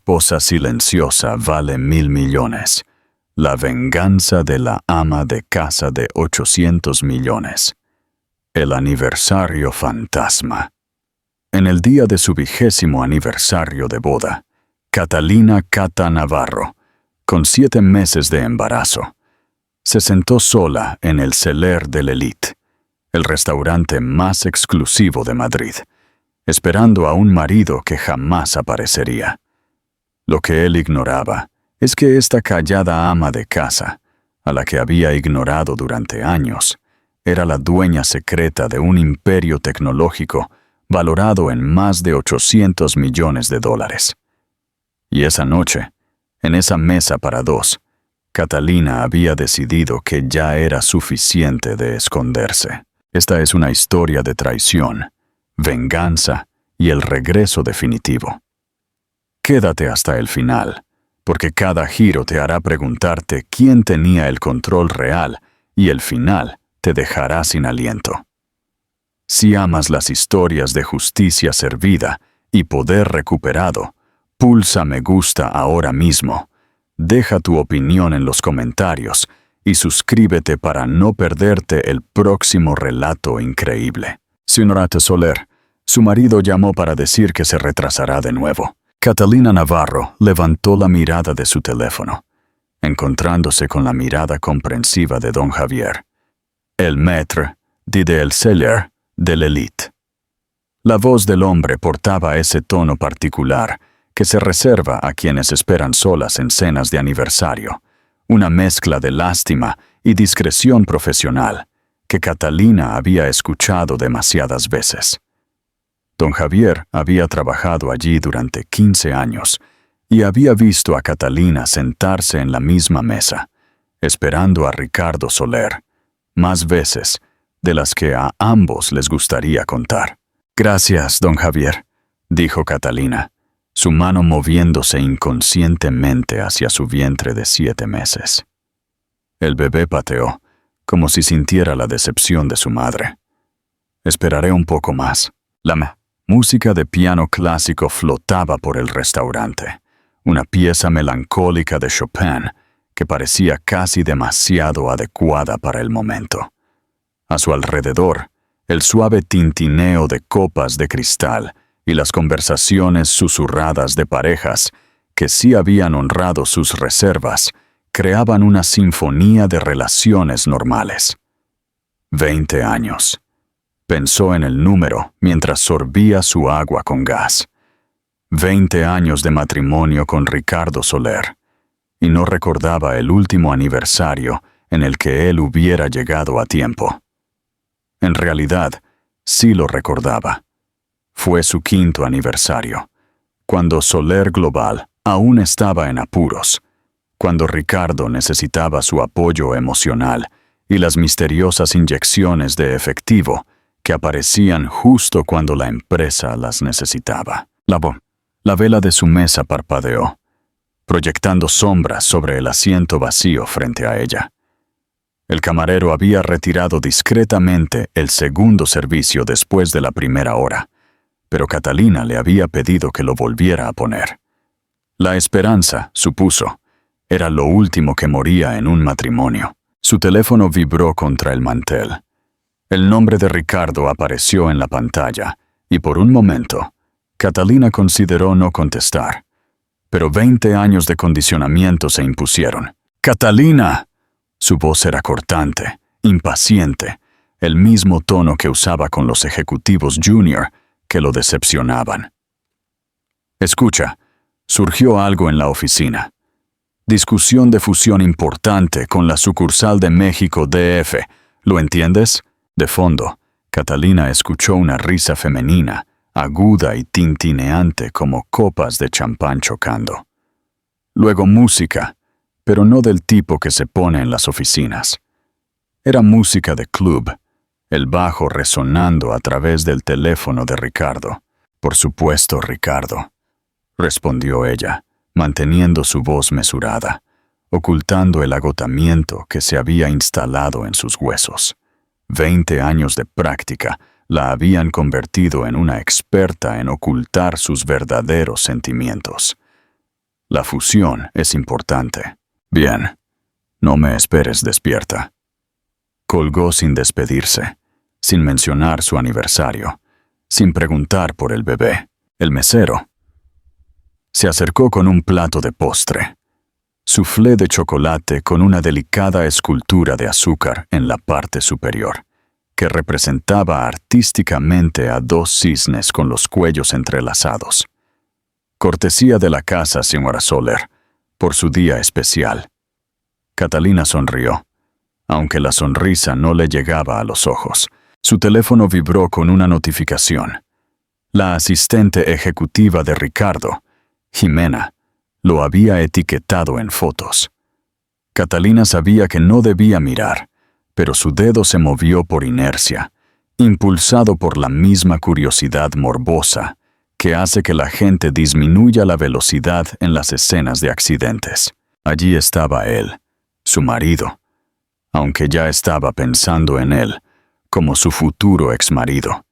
esposa silenciosa vale 1.000 millones. La venganza de la ama de casa de 800 millones. El aniversario fantasma. En el día de su 20º aniversario de boda, Catalina Cata Navarro, con 7 meses de embarazo, se sentó sola en el Celler de l'Élite, el restaurante más exclusivo de Madrid, esperando a un marido que jamás aparecería. Lo que él ignoraba es que esta callada ama de casa, a la que había ignorado durante años, era la dueña secreta de un imperio tecnológico valorado en más de 800 millones de dólares. Y esa noche, en esa mesa para 2, Catalina había decidido que ya era suficiente de esconderse. Esta es una historia de traición, venganza y el regreso definitivo. Quédate hasta el final, porque cada giro te hará preguntarte quién tenía el control real y el final te dejará sin aliento. Si amas las historias de justicia servida y poder recuperado, pulsa me gusta ahora mismo. Deja tu opinión en los comentarios y suscríbete para no perderte el próximo relato increíble. Señora Soler, su marido llamó para decir que se retrasará de nuevo. Catalina Navarro levantó la mirada de su teléfono, encontrándose con la mirada comprensiva de don Javier, el maître del Celler de l'Élite. La voz del hombre portaba ese tono particular que se reserva a quienes esperan solas en cenas de aniversario, una mezcla de lástima y discreción profesional que Catalina había escuchado demasiadas veces. Don Javier había trabajado allí durante 15 años y había visto a Catalina sentarse en la misma mesa, esperando a Ricardo Soler, más veces de las que a ambos les gustaría contar. «Gracias, don Javier», dijo Catalina, su mano moviéndose inconscientemente hacia su vientre de 7 meses. El bebé pateó, como si sintiera la decepción de su madre. «Esperaré un poco más». La música de piano clásico flotaba por el restaurante, una pieza melancólica de Chopin que parecía casi demasiado adecuada para el momento. A su alrededor, el suave tintineo de copas de cristal y las conversaciones susurradas de parejas que sí habían honrado sus reservas creaban una sinfonía de relaciones normales. 20 años. Pensó en el número mientras sorbía su agua con gas. 20 años de matrimonio con Ricardo Soler, y no recordaba el último aniversario en el que él hubiera llegado a tiempo. En realidad, sí lo recordaba. Fue su 5º aniversario, cuando Soler Global aún estaba en apuros, cuando Ricardo necesitaba su apoyo emocional y las misteriosas inyecciones de efectivo que aparecían justo cuando la empresa las necesitaba. La vela de su mesa parpadeó, proyectando sombras sobre el asiento vacío frente a ella. El camarero había retirado discretamente el segundo servicio después de la primera hora, pero Catalina le había pedido que lo volviera a poner. La esperanza, supuso, era lo último que moría en un matrimonio. Su teléfono vibró contra el mantel. El nombre de Ricardo apareció en la pantalla y por un momento, Catalina consideró no contestar, pero 20 años de condicionamiento se impusieron. «¡Catalina!». Su voz era cortante, impaciente, el mismo tono que usaba con los ejecutivos junior que lo decepcionaban. «Escucha, surgió algo en la oficina. Discusión de fusión importante con la sucursal de México DF, ¿lo entiendes?». De fondo, Catalina escuchó una risa femenina, aguda y tintineante como copas de champán chocando. Luego música, pero no del tipo que se pone en las oficinas. Era música de club, el bajo resonando a través del teléfono de Ricardo. «Por supuesto, Ricardo», respondió ella, manteniendo su voz mesurada, ocultando el agotamiento que se había instalado en sus huesos. 20 años de práctica la habían convertido en una experta en ocultar sus verdaderos sentimientos. La fusión es importante. Bien, no me esperes despierta. Colgó sin despedirse, sin mencionar su aniversario, sin preguntar por el bebé. El mesero se acercó con un plato de postre, soufflé de chocolate con una delicada escultura de azúcar en la parte superior, que representaba artísticamente a dos cisnes con los cuellos entrelazados. Cortesía de la casa, señora Soler, por su día especial. Catalina sonrió, aunque la sonrisa no le llegaba a los ojos. Su teléfono vibró con una notificación. La asistente ejecutiva de Ricardo, Jimena, lo había etiquetado en fotos. Catalina sabía que no debía mirar, pero su dedo se movió por inercia, impulsado por la misma curiosidad morbosa que hace que la gente disminuya la velocidad en las escenas de accidentes. Allí estaba él, su marido, aunque ya estaba pensando en él como su futuro exmarido,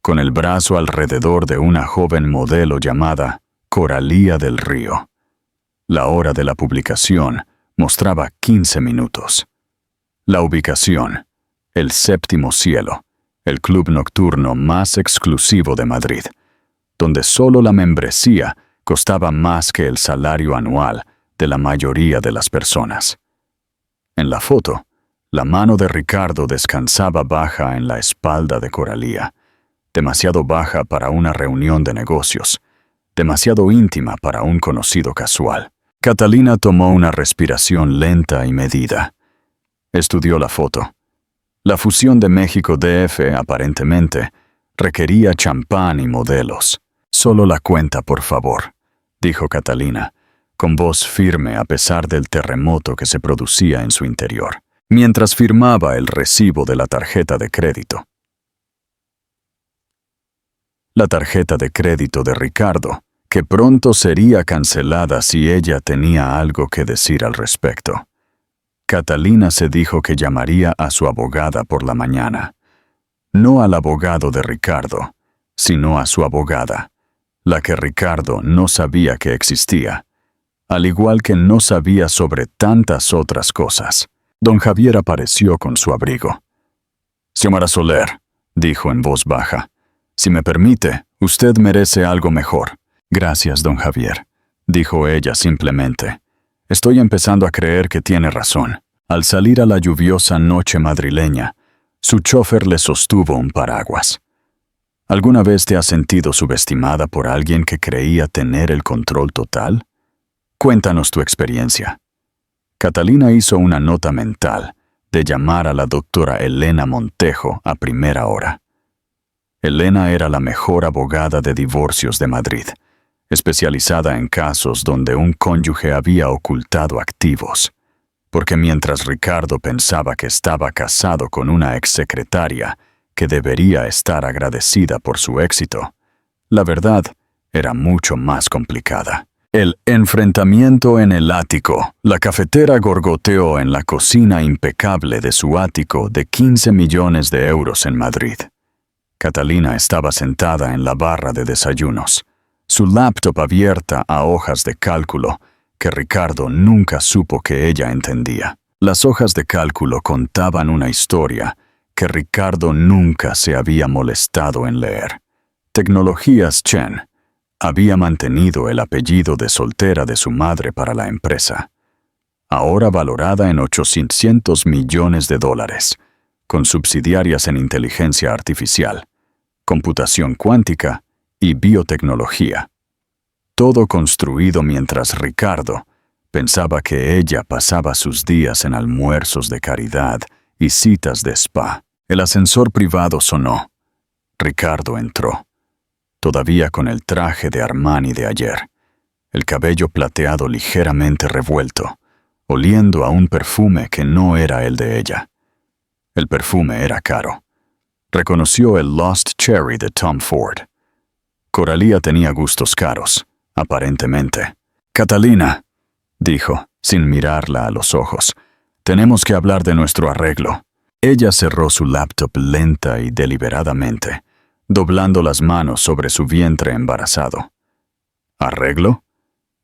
con el brazo alrededor de una joven modelo llamada Coralía del Río. La hora de la publicación mostraba 15 minutos. La ubicación, el Séptimo Cielo, el club nocturno más exclusivo de Madrid, donde solo la membresía costaba más que el salario anual de la mayoría de las personas. En la foto, la mano de Ricardo descansaba baja en la espalda de Coralía, demasiado baja para una reunión de negocios, demasiado íntima para un conocido casual. Catalina tomó una respiración lenta y medida. Estudió la foto. La fusión de México DF, aparentemente, requería champán y modelos. «Solo la cuenta, por favor», dijo Catalina, con voz firme a pesar del terremoto que se producía en su interior, mientras firmaba el recibo de la tarjeta de crédito. La tarjeta de crédito de Ricardo, que pronto sería cancelada si ella tenía algo que decir al respecto. Catalina se dijo que llamaría a su abogada por la mañana. No al abogado de Ricardo, sino a su abogada, la que Ricardo no sabía que existía, al igual que no sabía sobre tantas otras cosas. Don Javier apareció con su abrigo. «Señora Soler», dijo en voz baja, «si me permite, usted merece algo mejor». «Gracias, don Javier», dijo ella simplemente. «Estoy empezando a creer que tiene razón». Al salir a la lluviosa noche madrileña, su chofer le sostuvo un paraguas. ¿Alguna vez te has sentido subestimada por alguien que creía tener el control total? Cuéntanos tu experiencia. Catalina hizo una nota mental de llamar a la doctora Elena Montejo a primera hora. Elena era la mejor abogada de divorcios de Madrid, especializada en casos donde un cónyuge había ocultado activos, porque mientras Ricardo pensaba que estaba casado con una exsecretaria que debería estar agradecida por su éxito, la verdad era mucho más complicada. El enfrentamiento en el ático. La cafetera gorgoteó en la cocina impecable de su ático de 15 millones de euros en Madrid. Catalina estaba sentada en la barra de desayunos, su laptop abierta a hojas de cálculo que Ricardo nunca supo que ella entendía. Las hojas de cálculo contaban una historia que Ricardo nunca se había molestado en leer. Tecnologías Chen había mantenido el apellido de soltera de su madre para la empresa, ahora valorada en 800 millones de dólares, con subsidiarias en inteligencia artificial, computación cuántica y biotecnología. Todo construido mientras Ricardo pensaba que ella pasaba sus días en almuerzos de caridad y citas de spa. El ascensor privado sonó. Ricardo entró, todavía con el traje de Armani de ayer, el cabello plateado ligeramente revuelto, oliendo a un perfume que no era el de ella. El perfume era caro. Reconoció el Lost Cherry de Tom Ford. Coralía tenía gustos caros, aparentemente. «Catalina», dijo, sin mirarla a los ojos, «tenemos que hablar de nuestro arreglo». Ella cerró su laptop lenta y deliberadamente, doblando las manos sobre su vientre embarazado. «¿Arreglo?».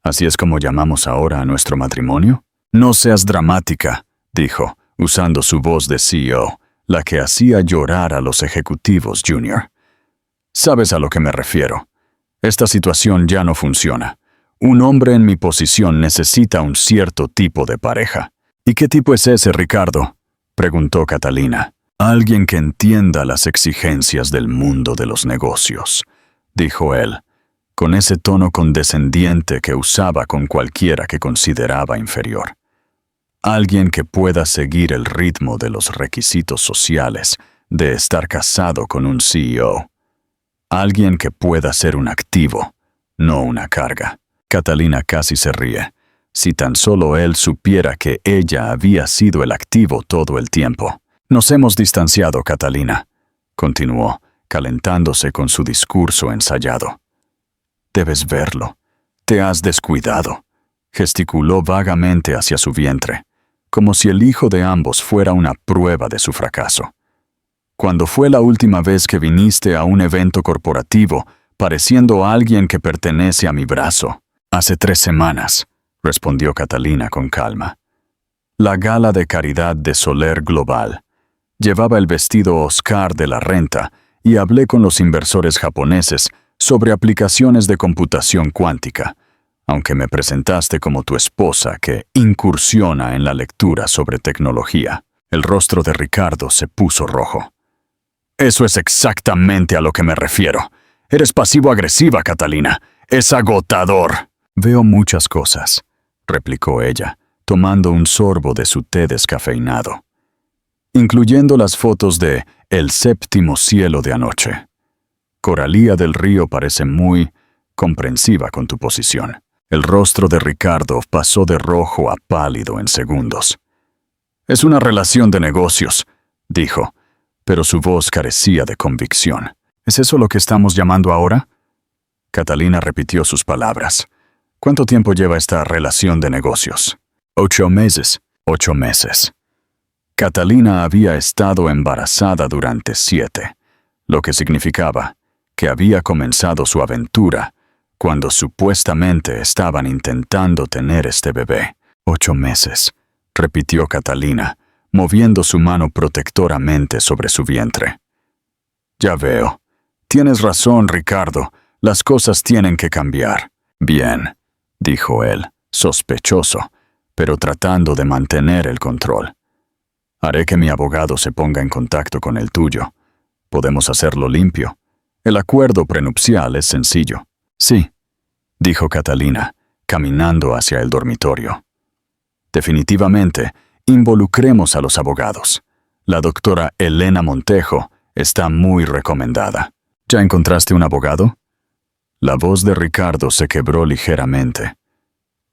¿Así es como llamamos ahora a nuestro matrimonio? No seas dramática, dijo, usando su voz de CEO, la que hacía llorar a los ejecutivos junior. Sabes a lo que me refiero. Esta situación ya no funciona. Un hombre en mi posición necesita un cierto tipo de pareja. ¿Y qué tipo es ese, Ricardo?, preguntó Catalina. Alguien que entienda las exigencias del mundo de los negocios, dijo él, con ese tono condescendiente que usaba con cualquiera que consideraba inferior. Alguien que pueda seguir el ritmo de los requisitos sociales de estar casado con un CEO. Alguien que pueda ser un activo, no una carga. Catalina casi se ríe. Si tan solo él supiera que ella había sido el activo todo el tiempo. Nos hemos distanciado, Catalina, continuó, calentándose con su discurso ensayado. Debes verlo. Te has descuidado. Gesticuló vagamente hacia su vientre, como si el hijo de ambos fuera una prueba de su fracaso. ¿Cuándo fue la última vez que viniste a un evento corporativo pareciendo a alguien que pertenece a mi brazo? Hace 3 semanas, respondió Catalina con calma. La gala de caridad de Soler Global. Llevaba el vestido Oscar de la renta y hablé con los inversores japoneses sobre aplicaciones de computación cuántica, aunque me presentaste como tu esposa que incursiona en la lectura sobre tecnología. El rostro de Ricardo se puso rojo. Eso es exactamente a lo que me refiero. Eres pasivo-agresiva, Catalina. Es agotador. Veo muchas cosas, replicó ella, tomando un sorbo de su té descafeinado, incluyendo las fotos de El séptimo cielo de anoche. Coralía del Río parece muy comprensiva con tu posición. El rostro de Ricardo pasó de rojo a pálido en segundos. Es una relación de negocios, dijo, pero su voz carecía de convicción. ¿Es eso lo que estamos llamando ahora? Catalina repitió sus palabras. ¿Cuánto tiempo lleva esta relación de negocios? 8 meses. 8 meses. Catalina había estado embarazada durante 7, lo que significaba que había comenzado su aventura cuando supuestamente estaban intentando tener este bebé. 8 meses, repitió Catalina, moviendo su mano protectoramente sobre su vientre. Ya veo. Tienes razón, Ricardo. Las cosas tienen que cambiar. Bien, dijo él, sospechoso, pero tratando de mantener el control. Haré que mi abogado se ponga en contacto con el tuyo. Podemos hacerlo limpio. El acuerdo prenupcial es sencillo. Sí, dijo Catalina, caminando hacia el dormitorio. Definitivamente, involucremos a los abogados. La doctora Elena Montejo está muy recomendada. ¿Ya encontraste un abogado? La voz de Ricardo se quebró ligeramente.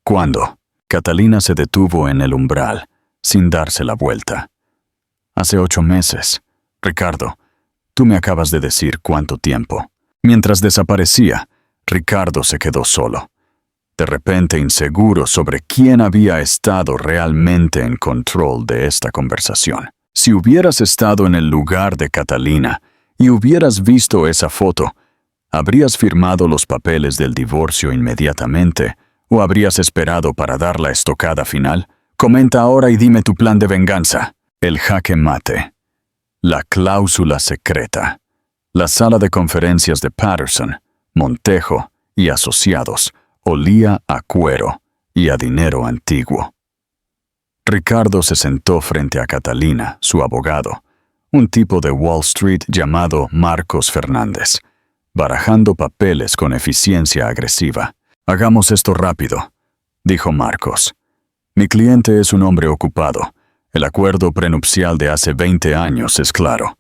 ¿Cuándo? Catalina se detuvo en el umbral, sin darse la vuelta. Hace 8 meses. Ricardo, tú me acabas de decir cuánto tiempo. Mientras desaparecía, Ricardo se quedó solo. De repente inseguro sobre quién había estado realmente en control de esta conversación. Si hubieras estado en el lugar de Catalina y hubieras visto esa foto, ¿habrías firmado los papeles del divorcio inmediatamente o habrías esperado para dar la estocada final? Comenta ahora y dime tu plan de venganza. El jaque mate. La cláusula secreta. La sala de conferencias de Patterson, Montejo y asociados olía a cuero y a dinero antiguo. Ricardo se sentó frente a Catalina, su abogado, un tipo de Wall Street llamado Marcos Fernández, barajando papeles con eficiencia agresiva. Hagamos esto rápido, dijo Marcos. Mi cliente es un hombre ocupado. El acuerdo prenupcial de hace 20 años es claro.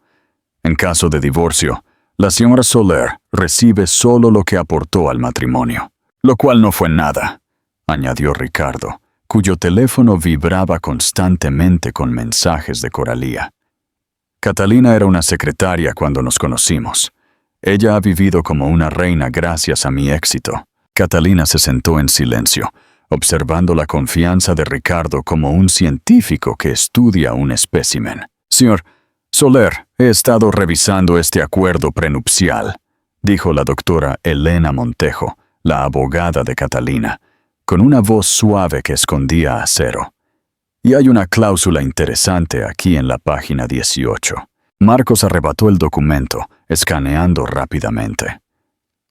En caso de divorcio, la señora Soler recibe solo lo que aportó al matrimonio, lo cual no fue nada, añadió Ricardo, cuyo teléfono vibraba constantemente con mensajes de Coralía. Catalina era una secretaria cuando nos conocimos. Ella ha vivido como una reina gracias a mi éxito. Catalina se sentó en silencio, observando la confianza de Ricardo como un científico que estudia un espécimen. Señor Soler, he estado revisando este acuerdo prenupcial, dijo la doctora Elena Montejo, la abogada de Catalina, con una voz suave que escondía acero. Y hay una cláusula interesante aquí en la página 18. Marcos arrebató el documento, escaneando rápidamente.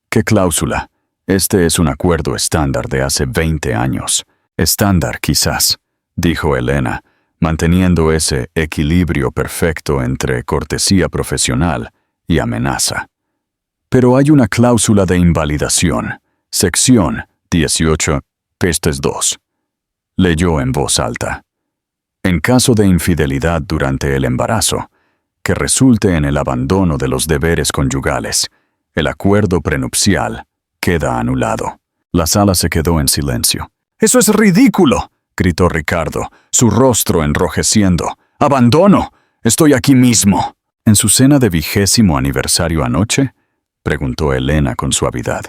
¿Qué cláusula? Este es un acuerdo estándar de hace 20 años. Estándar, quizás, dijo Elena, manteniendo ese equilibrio perfecto entre cortesía profesional y amenaza. Pero hay una cláusula de invalidación. Sección 18, pestes 2. Leyó en voz alta. En caso de infidelidad durante el embarazo, que resulte en el abandono de los deberes conyugales, el acuerdo prenupcial queda anulado. La sala se quedó en silencio. ¡Eso es ridículo!, gritó Ricardo, su rostro enrojeciendo. ¡Abandono! ¡Estoy aquí mismo! ¿En su cena de 20º aniversario anoche?, preguntó Elena con suavidad.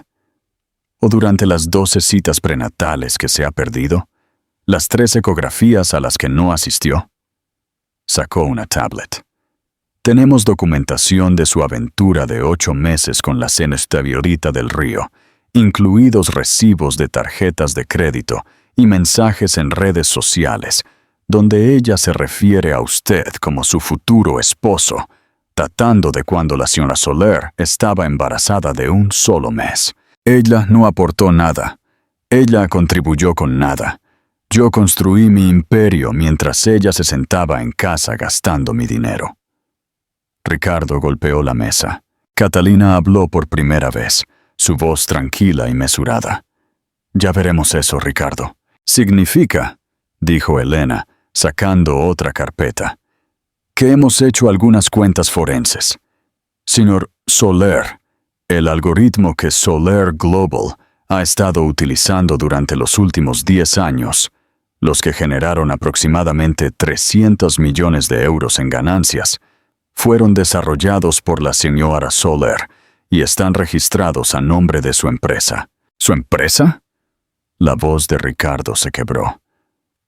¿O durante las 12 citas prenatales que se ha perdido? ¿Las 3 ecografías a las que no asistió? Sacó una tablet. Tenemos documentación de su aventura de 8 meses con la señorita del Río, incluidos recibos de tarjetas de crédito y mensajes en redes sociales, donde ella se refiere a usted como su futuro esposo, datando de cuando la señora Soler estaba embarazada de un solo mes. Ella no aportó nada. Ella contribuyó con nada. Yo construí mi imperio mientras ella se sentaba en casa gastando mi dinero. Ricardo golpeó la mesa. Catalina habló por primera vez, su voz tranquila y mesurada. Ya veremos eso, Ricardo. Significa, dijo Elena, sacando otra carpeta, que hemos hecho algunas cuentas forenses. Señor Soler, el algoritmo que Soler Global ha estado utilizando durante los últimos 10 años, los que generaron aproximadamente 300 millones de euros en ganancias, fueron desarrollados por la señora Soler y están registrados a nombre de su empresa. ¿Su empresa? La voz de Ricardo se quebró.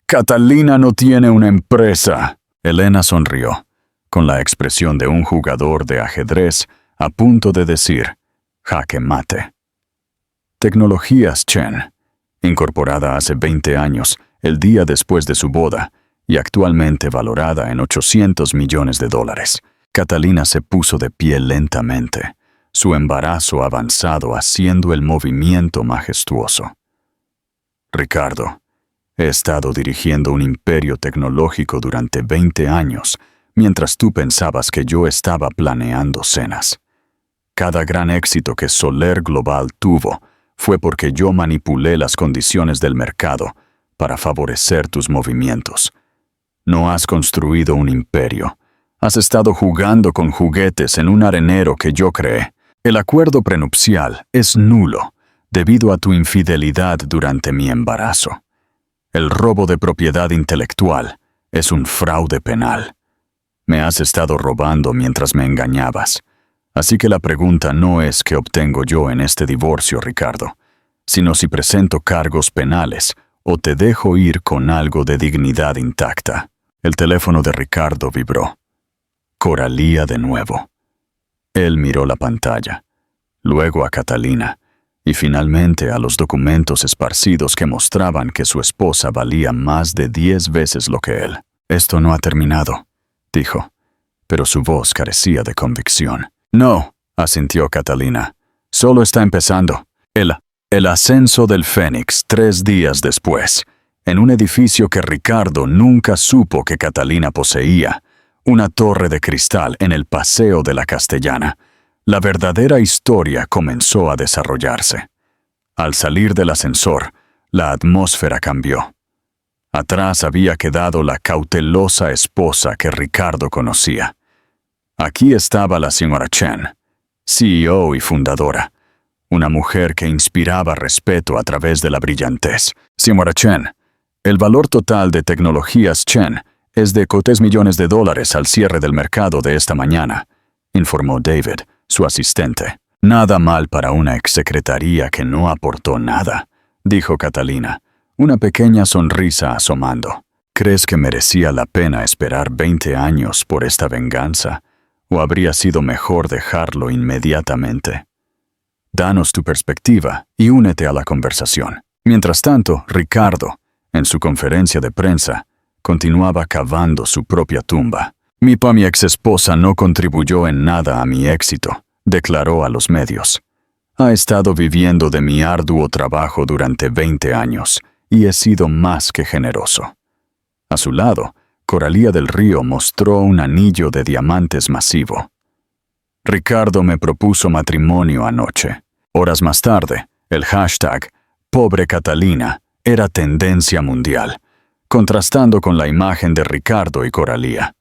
Catalina no tiene una empresa. Elena sonrió, con la expresión de un jugador de ajedrez a punto de decir, jaque mate. Tecnologías Chen, incorporada hace 20 años, el día después de su boda, y actualmente valorada en 800 millones de dólares. Catalina se puso de pie lentamente, su embarazo avanzado haciendo el movimiento majestuoso. Ricardo, he estado dirigiendo un imperio tecnológico durante 20 años, mientras tú pensabas que yo estaba planeando cenas. Cada gran éxito que Soler Global tuvo fue porque yo manipulé las condiciones del mercado para favorecer tus movimientos. No has construido un imperio. Has estado jugando con juguetes en un arenero que yo creé. El acuerdo prenupcial es nulo debido a tu infidelidad durante mi embarazo. El robo de propiedad intelectual es un fraude penal. Me has estado robando mientras me engañabas. Así que la pregunta no es qué obtengo yo en este divorcio, Ricardo, sino si presento cargos penales o te dejo ir con algo de dignidad intacta. El teléfono de Ricardo vibró. Coralía de nuevo. Él miró la pantalla, luego a Catalina, y finalmente a los documentos esparcidos que mostraban que su esposa valía más de 10 veces lo que él. Esto no ha terminado, dijo, pero su voz carecía de convicción. No, asintió Catalina, solo está empezando. El ascenso del Fénix 3 días después, en un edificio que Ricardo nunca supo que Catalina poseía, una torre de cristal en el Paseo de la Castellana. La verdadera historia comenzó a desarrollarse. Al salir del ascensor, la atmósfera cambió. Atrás había quedado la cautelosa esposa que Ricardo conocía. Aquí estaba la señora Chen, CEO y fundadora, una mujer que inspiraba respeto a través de la brillantez. Señora Chen, el valor total de Tecnologías Chen es de $3 millones al cierre del mercado de esta mañana, informó David, su asistente. Nada mal para una exsecretaría que no aportó nada, dijo Catalina, una pequeña sonrisa asomando. ¿Crees que merecía la pena esperar 20 años por esta venganza, o habría sido mejor dejarlo inmediatamente? Danos tu perspectiva y únete a la conversación. Mientras tanto, Ricardo, en su conferencia de prensa, continuaba cavando su propia tumba. Mi ex esposa no contribuyó en nada a mi éxito, declaró a los medios. Ha estado viviendo de mi arduo trabajo durante 20 años y he sido más que generoso. A su lado, Coralía del Río mostró un anillo de diamantes masivo. Ricardo me propuso matrimonio anoche. Horas más tarde, el hashtag Pobre Catalina era tendencia mundial, contrastando con la imagen de Ricardo y Coralía.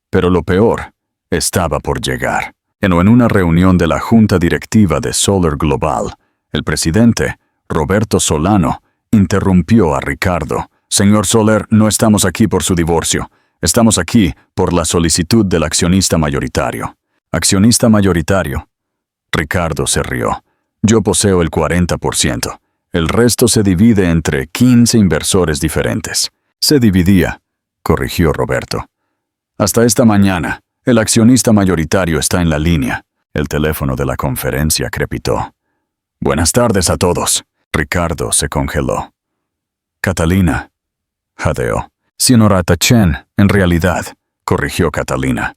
Pero lo peor estaba por llegar. En una reunión de la Junta Directiva de Solar Global, el presidente, Roberto Solano, interrumpió a Ricardo. Señor Soler, no estamos aquí por su divorcio. Estamos aquí por la solicitud del accionista mayoritario. ¿Accionista mayoritario? Ricardo se rió. Yo poseo el 40%. El resto se divide entre 15 inversores diferentes. Se dividía, corrigió Roberto. Hasta esta mañana, el accionista mayoritario está en la línea. El teléfono de la conferencia crepitó. Buenas tardes a todos. Ricardo se congeló. Catalina, jadeó. Señorita Chen, en realidad, corrigió Catalina.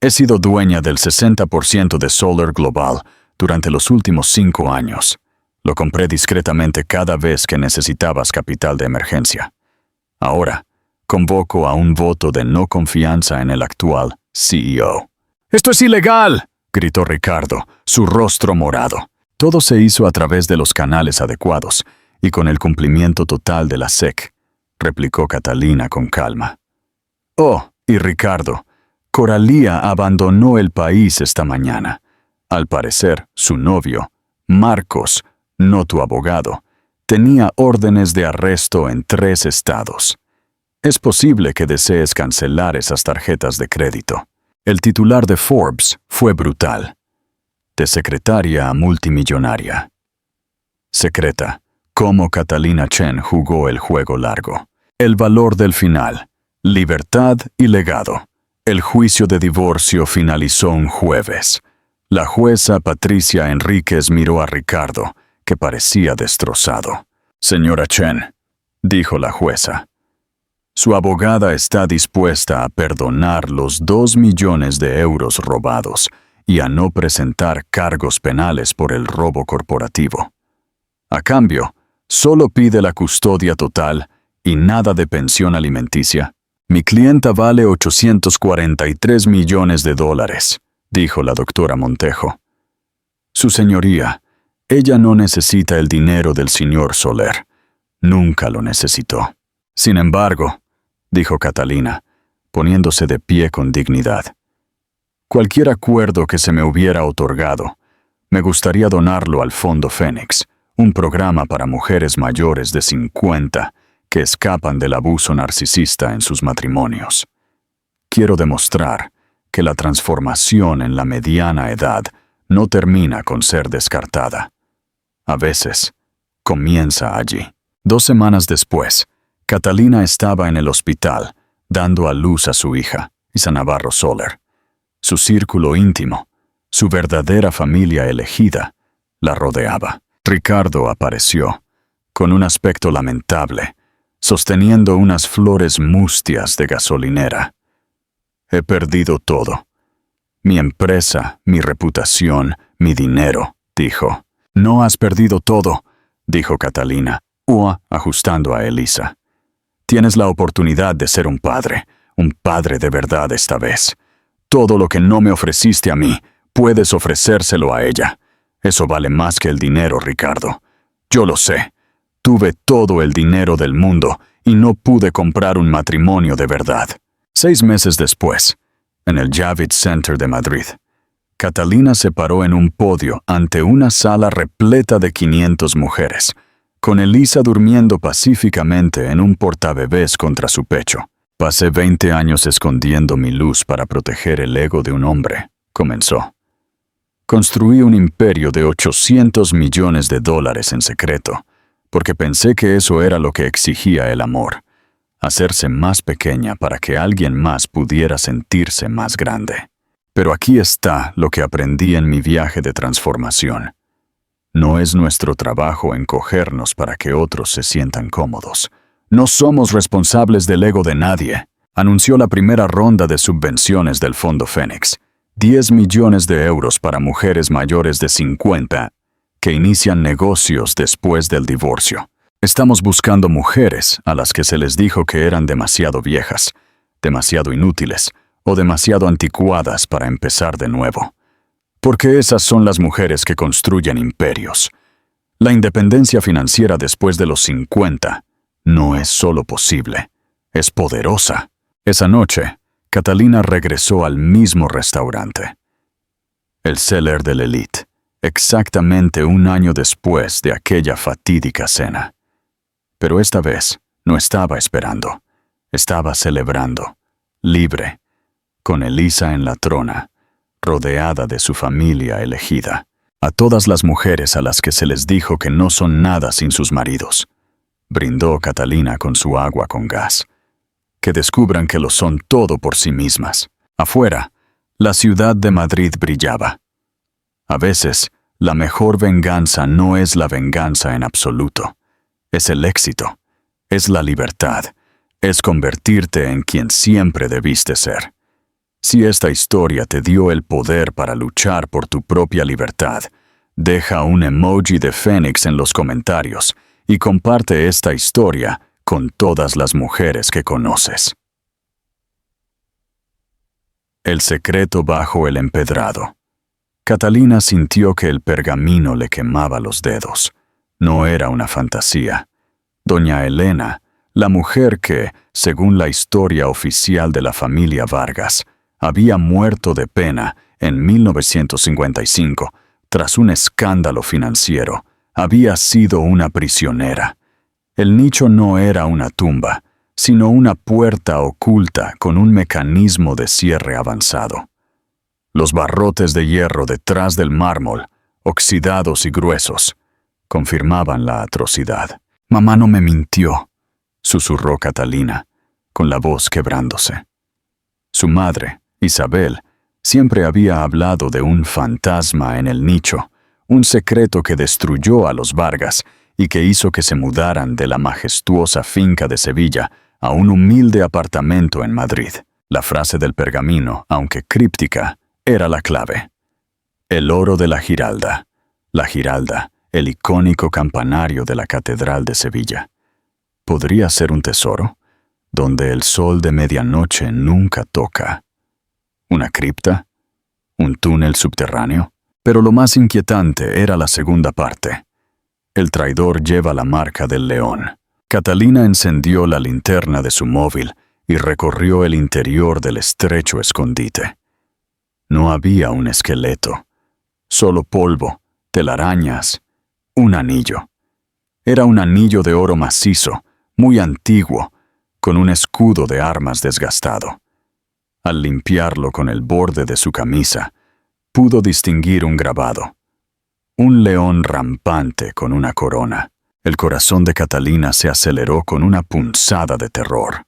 He sido dueña del 60% de Solar Global durante los últimos 5 años. Lo compré discretamente cada vez que necesitabas capital de emergencia. Ahora, convoco a un voto de no confianza en el actual CEO. ¡Esto es ilegal!, gritó Ricardo, su rostro morado. Todo se hizo a través de los canales adecuados y con el cumplimiento total de la SEC, replicó Catalina con calma. Oh, y Ricardo, Coralía abandonó el país esta mañana. Al parecer, su novio, Marcos, no tu abogado, tenía órdenes de arresto en 3 estados. Es posible que desees cancelar esas tarjetas de crédito. El titular de Forbes fue brutal. De secretaria a multimillonaria. Secreta, cómo Catalina Chen jugó el juego largo. El valor del final, libertad y legado. El juicio de divorcio finalizó un jueves. La jueza Patricia Enríquez miró a Ricardo, que parecía destrozado. Señora Chen, dijo la jueza, su abogada está dispuesta a perdonar los 2 millones de euros robados y a no presentar cargos penales por el robo corporativo. A cambio, solo pide la custodia total y nada de pensión alimenticia. Mi clienta vale 843 millones de dólares, dijo la doctora Montejo. Su señoría, ella no necesita el dinero del señor Soler. Nunca lo necesitó. Sin embargo, dijo Catalina, poniéndose de pie con dignidad. Cualquier acuerdo que se me hubiera otorgado, me gustaría donarlo al Fondo Fénix, un programa para mujeres mayores de 50 que escapan del abuso narcisista en sus matrimonios. Quiero demostrar que la transformación en la mediana edad no termina con ser descartada. A veces, comienza allí. 2 semanas después, Catalina estaba en el hospital, dando a luz a su hija, Isa Navarro Soler. Su círculo íntimo, su verdadera familia elegida, la rodeaba. Ricardo apareció, con un aspecto lamentable, sosteniendo unas flores mustias de gasolinera. He perdido todo. Mi empresa, mi reputación, mi dinero, dijo. No has perdido todo, dijo Catalina, ajustando a Elisa. Tienes la oportunidad de ser un padre de verdad esta vez. Todo lo que no me ofreciste a mí, puedes ofrecérselo a ella. Eso vale más que el dinero, Ricardo. Yo lo sé. Tuve todo el dinero del mundo y no pude comprar un matrimonio de verdad. 6 meses después, en el Javits Center de Madrid, Catalina se paró en un podio ante una sala repleta de 500 mujeres, con Elisa durmiendo pacíficamente en un portabebés contra su pecho. Pasé 20 años escondiendo mi luz para proteger el ego de un hombre, comenzó. Construí un imperio de 800 millones de dólares en secreto, porque pensé que eso era lo que exigía el amor, hacerse más pequeña para que alguien más pudiera sentirse más grande. Pero aquí está lo que aprendí en mi viaje de transformación. No es nuestro trabajo encogernos para que otros se sientan cómodos. No somos responsables del ego de nadie. Anunció la primera ronda de subvenciones del Fondo Fénix. 10 millones de euros para mujeres mayores de 50 que inician negocios después del divorcio. Estamos buscando mujeres a las que se les dijo que eran demasiado viejas, demasiado inútiles o demasiado anticuadas para empezar de nuevo. Porque esas son las mujeres que construyen imperios. La independencia financiera después de los 50 no es solo posible, es poderosa. Esa noche, Catalina regresó al mismo restaurante. El Cellar de l'Élite, exactamente un año después de aquella fatídica cena. Pero esta vez no estaba esperando, estaba celebrando, libre, con Elisa en la trona, rodeada de su familia elegida. A todas las mujeres a las que se les dijo que no son nada sin sus maridos, brindó Catalina con su agua con gas. Que descubran que lo son todo por sí mismas. Afuera, la ciudad de Madrid brillaba. A veces, la mejor venganza no es la venganza en absoluto. Es el éxito, es la libertad, es convertirte en quien siempre debiste ser. Si esta historia te dio el poder para luchar por tu propia libertad, deja un emoji de Fénix en los comentarios y comparte esta historia con todas las mujeres que conoces. El secreto bajo el empedrado. Catalina sintió que el pergamino le quemaba los dedos. No era una fantasía. Doña Elena, la mujer que, según la historia oficial de la familia Vargas, había muerto de pena en 1955 tras un escándalo financiero, había sido una prisionera. El nicho no era una tumba, sino una puerta oculta con un mecanismo de cierre avanzado. Los barrotes de hierro detrás del mármol, oxidados y gruesos, confirmaban la atrocidad. «Mamá no me mintió», susurró Catalina, con la voz quebrándose. Su madre, Isabel, siempre había hablado de un fantasma en el nicho, un secreto que destruyó a los Vargas y que hizo que se mudaran de la majestuosa finca de Sevilla a un humilde apartamento en Madrid. La frase del pergamino, aunque críptica, era la clave. El oro de la Giralda, el icónico campanario de la Catedral de Sevilla. ¿Podría ser un tesoro? Donde el sol de medianoche nunca toca. ¿Una cripta? ¿Un túnel subterráneo? Pero lo más inquietante era la segunda parte. El traidor lleva la marca del león. Catalina encendió la linterna de su móvil y recorrió el interior del estrecho escondite. No había un esqueleto, solo polvo, telarañas, un anillo. Era un anillo de oro macizo, muy antiguo, con un escudo de armas desgastado. Al limpiarlo con el borde de su camisa, pudo distinguir un grabado. Un león rampante con una corona. El corazón de Catalina se aceleró con una punzada de terror.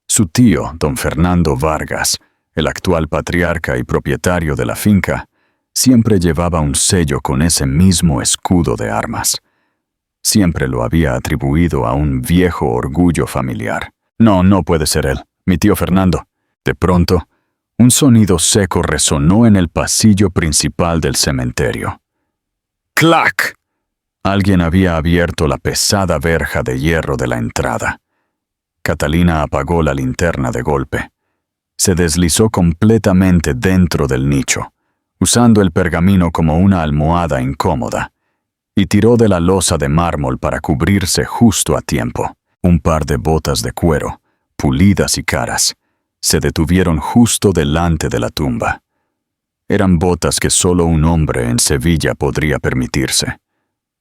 Su tío, don Fernando Vargas, el actual patriarca y propietario de la finca, siempre llevaba un sello con ese mismo escudo de armas. Siempre lo había atribuido a un viejo orgullo familiar. No puede ser él, mi tío Fernando. De pronto, un sonido seco resonó en el pasillo principal del cementerio. ¡Clac! Alguien había abierto la pesada verja de hierro de la entrada. Catalina apagó la linterna de golpe. Se deslizó completamente dentro del nicho, usando el pergamino como una almohada incómoda, y tiró de la losa de mármol para cubrirse justo a tiempo. Un par de botas de cuero, pulidas y caras, se detuvieron justo delante de la tumba. Eran botas que solo un hombre en Sevilla podría permitirse.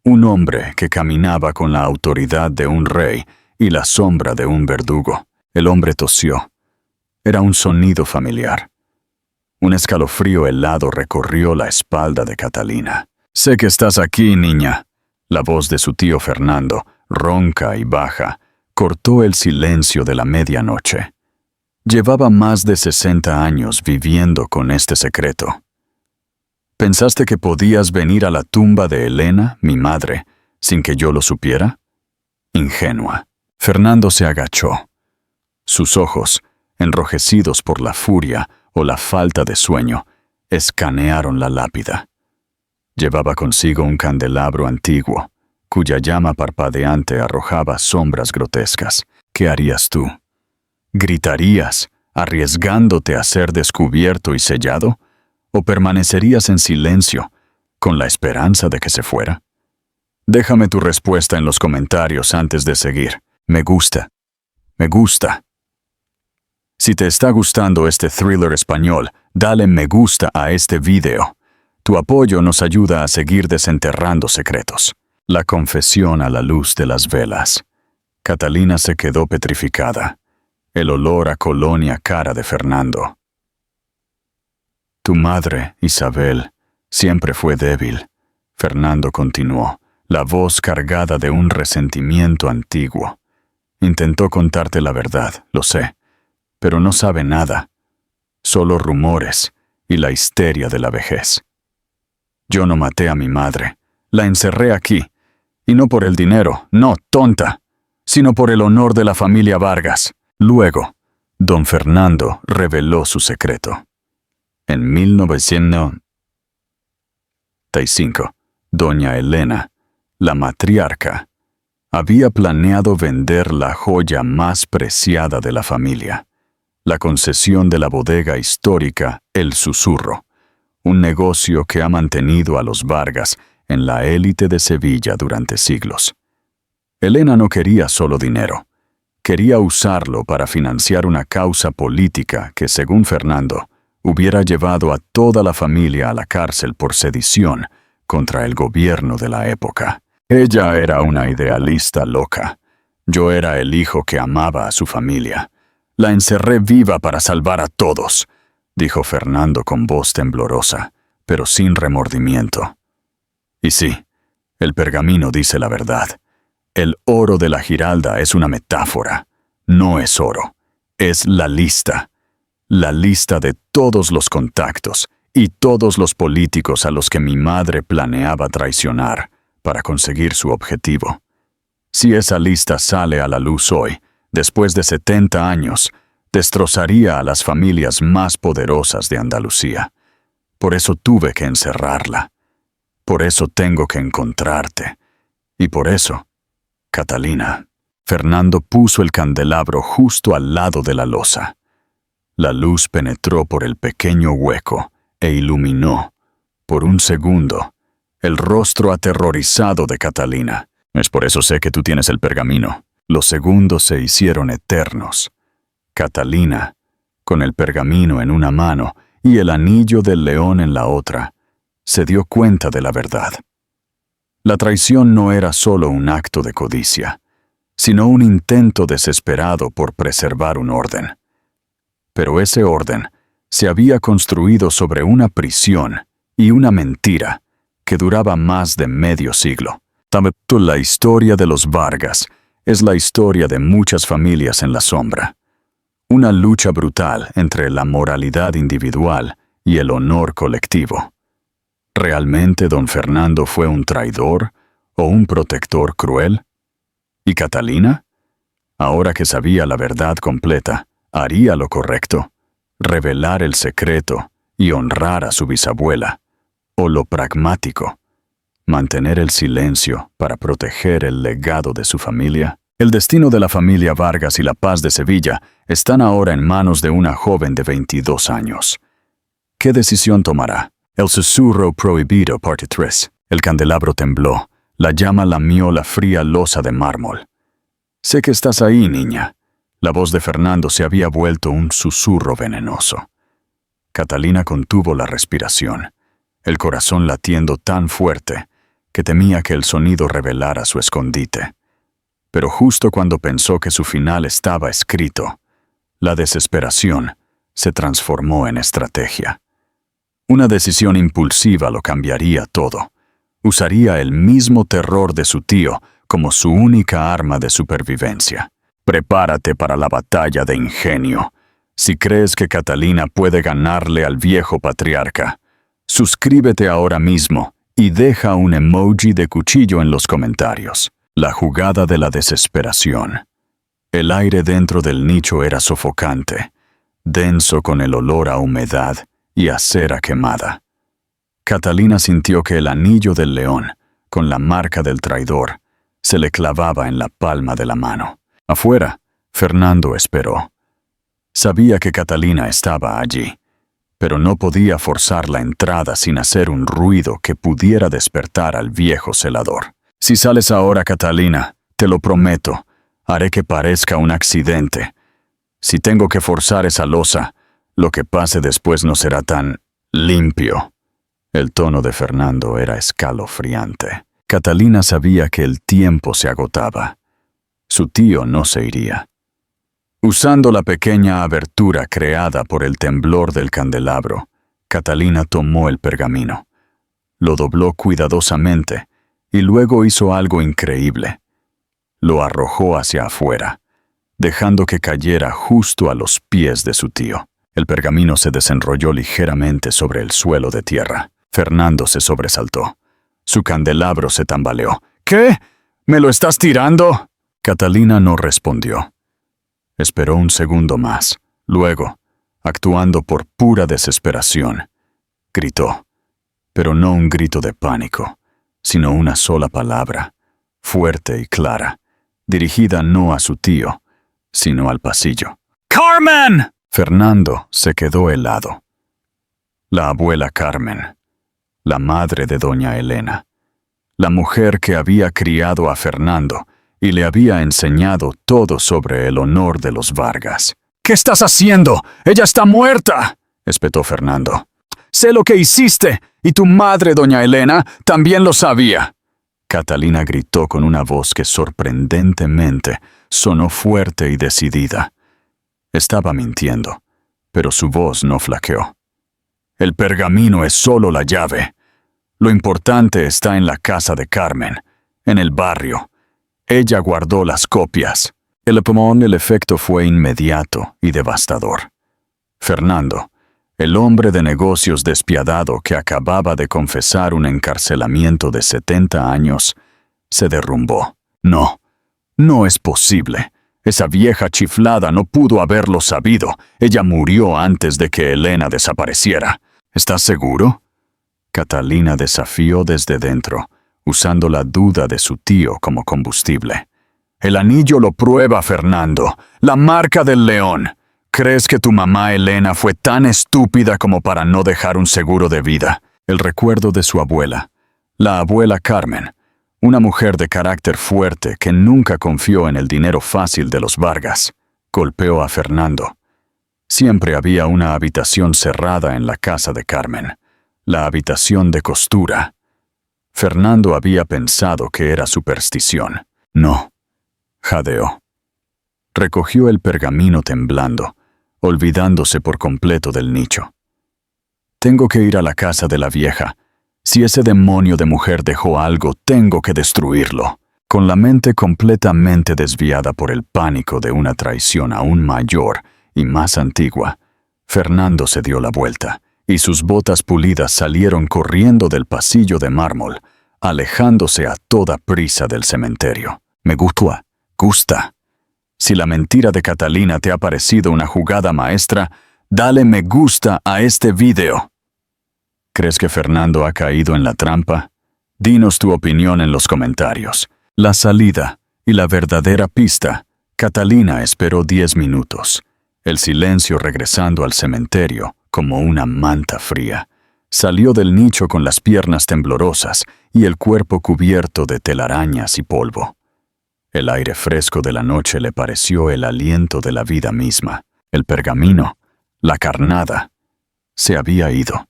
Un hombre que caminaba con la autoridad de un rey y la sombra de un verdugo. El hombre tosió. Era un sonido familiar. Un escalofrío helado recorrió la espalda de Catalina. «Sé que estás aquí, niña». La voz de su tío Fernando, ronca y baja, cortó el silencio de la medianoche. Llevaba más de 60 años viviendo con este secreto. ¿Pensaste que podías venir a la tumba de Elena, mi madre, sin que yo lo supiera? Ingenua. Fernando se agachó. Sus ojos, enrojecidos por la furia o la falta de sueño, escanearon la lápida. Llevaba consigo un candelabro antiguo, cuya llama parpadeante arrojaba sombras grotescas. ¿Qué harías tú? ¿Gritarías, arriesgándote a ser descubierto y sellado? ¿O permanecerías en silencio, con la esperanza de que se fuera? Déjame tu respuesta en los comentarios antes de seguir. Me gusta. Me gusta. Si te está gustando este thriller español, dale me gusta a este video. Tu apoyo nos ayuda a seguir desenterrando secretos. La confesión a la luz de las velas. Catalina se quedó petrificada. El olor a colonia cara de Fernando. Tu madre, Isabel, siempre fue débil. Fernando continuó, la voz cargada de un resentimiento antiguo. Intentó contarte la verdad, lo sé, pero no sabe nada. Solo rumores y la histeria de la vejez. Yo no maté a mi madre, la encerré aquí, y no por el dinero, no, tonta, sino por el honor de la familia Vargas. Luego, don Fernando reveló su secreto. En 1935, doña Elena, la matriarca, había planeado vender la joya más preciada de la familia, la concesión de la bodega histórica El Susurro, un negocio que ha mantenido a los Vargas en la élite de Sevilla durante siglos. Elena no quería solo dinero, quería usarlo para financiar una causa política que, según Fernando, hubiera llevado a toda la familia a la cárcel por sedición contra el gobierno de la época. Ella era una idealista loca. Yo era el hijo que amaba a su familia. La encerré viva para salvar a todos, dijo Fernando con voz temblorosa, pero sin remordimiento. Y sí, el pergamino dice la verdad. El oro de la Giralda es una metáfora. No es oro, es la lista. La lista de todos los contactos y todos los políticos a los que mi madre planeaba traicionar para conseguir su objetivo. Si esa lista sale a la luz hoy, después de 70 años, destrozaría a las familias más poderosas de Andalucía. Por eso tuve que encerrarla. Por eso tengo que encontrarte. Y por eso, Catalina. Fernando puso el candelabro justo al lado de la losa. La luz penetró por el pequeño hueco e iluminó, por un segundo, el rostro aterrorizado de Catalina. Es por eso sé que tú tienes el pergamino. Los segundos se hicieron eternos. Catalina, con el pergamino en una mano y el anillo del león en la otra, se dio cuenta de la verdad. La traición no era solo un acto de codicia, sino un intento desesperado por preservar un orden. Pero ese orden se había construido sobre una prisión y una mentira que duraba más de medio siglo. La historia de los Vargas es la historia de muchas familias en la sombra. Una lucha brutal entre la moralidad individual y el honor colectivo. ¿Realmente don Fernando fue un traidor o un protector cruel? ¿Y Catalina? Ahora que sabía la verdad completa, haría lo correcto, revelar el secreto y honrar a su bisabuela, o lo pragmático, mantener el silencio para proteger el legado de su familia. El destino de la familia Vargas y la paz de Sevilla están ahora en manos de una joven de 22 años. ¿Qué decisión tomará? El susurro prohibido, parte 3. El candelabro tembló, la llama lamió la fría losa de mármol. Sé que estás ahí, niña. La voz de Fernando se había vuelto un susurro venenoso. Catalina contuvo la respiración, el corazón latiendo tan fuerte que temía que el sonido revelara su escondite. Pero justo cuando pensó que su final estaba escrito, la desesperación se transformó en estrategia. Una decisión impulsiva lo cambiaría todo. Usaría el mismo terror de su tío como su única arma de supervivencia. Prepárate para la batalla de ingenio. Si crees que Catalina puede ganarle al viejo patriarca, Suscríbete ahora mismo y deja un emoji de cuchillo en los comentarios. La jugada de la desesperación. El aire dentro del nicho era sofocante, denso con el olor a humedad y a cera quemada. Catalina sintió que el anillo del león, con la marca del traidor, se le clavaba en la palma de la mano. Afuera, Fernando esperó. Sabía que Catalina estaba allí, pero no podía forzar la entrada sin hacer un ruido que pudiera despertar al viejo celador. Si sales ahora, Catalina, te lo prometo, haré que parezca un accidente. Si tengo que forzar esa losa, lo que pase después no será tan limpio. El tono de Fernando era escalofriante. Catalina sabía que el tiempo se agotaba. Su tío no se iría. Usando la pequeña abertura creada por el temblor del candelabro, Catalina tomó el pergamino. Lo dobló cuidadosamente y luego hizo algo increíble. Lo arrojó hacia afuera, dejando que cayera justo a los pies de su tío. El pergamino se desenrolló ligeramente sobre el suelo de tierra. Fernando se sobresaltó. Su candelabro se tambaleó. ¿Qué? ¿Me lo estás tirando? Catalina no respondió. Esperó un segundo más. Luego, actuando por pura desesperación, gritó. Pero no un grito de pánico, sino una sola palabra, fuerte y clara, dirigida no a su tío, sino al pasillo. ¡Carmen! Fernando se quedó helado. La abuela Carmen, la madre de doña Elena, la mujer que había criado a Fernando y le había enseñado todo sobre el honor de los Vargas. ¿Qué estás haciendo? ¡Ella está muerta!, espetó Fernando. Sé lo que hiciste, y tu madre, doña Elena, también lo sabía. Catalina gritó con una voz que sorprendentemente sonó fuerte y decidida. Estaba mintiendo, pero su voz no flaqueó. El pergamino es solo la llave. Lo importante está en la casa de Carmen, en el barrio. Ella guardó las copias. El efecto fue inmediato y devastador. Fernando, el hombre de negocios despiadado que acababa de confesar un encarcelamiento de 70 años, se derrumbó. No, no es posible. Esa vieja chiflada no pudo haberlo sabido. Ella murió antes de que Elena desapareciera. ¿Estás seguro? Catalina desafió desde dentro, usando la duda de su tío como combustible. El anillo lo prueba, Fernando. La marca del león. ¿Crees que tu mamá Elena fue tan estúpida como para no dejar un seguro de vida? El recuerdo de su abuela, la abuela Carmen, una mujer de carácter fuerte que nunca confió en el dinero fácil de los Vargas, golpeó a Fernando. Siempre había una habitación cerrada en la casa de Carmen, la habitación de costura. Fernando había pensado que era superstición. No, jadeó. Recogió el pergamino temblando, olvidándose por completo del nicho. Tengo que ir a la casa de la vieja. Si ese demonio de mujer dejó algo, tengo que destruirlo. Con la mente completamente desviada por el pánico de una traición aún mayor y más antigua, Fernando se dio la vuelta, y sus botas pulidas salieron corriendo del pasillo de mármol, alejándose a toda prisa del cementerio. Me gusta. Si la mentira de Catalina te ha parecido una jugada maestra, dale me gusta a este video. ¿Crees que Fernando ha caído en la trampa? Dinos tu opinión en los comentarios. La salida y la verdadera pista. Catalina esperó 10 minutos. El silencio regresando al cementerio como una manta fría. Salió del nicho con las piernas temblorosas y el cuerpo cubierto de telarañas y polvo. El aire fresco de la noche le pareció el aliento de la vida misma. El pergamino, la carnada, se había ido.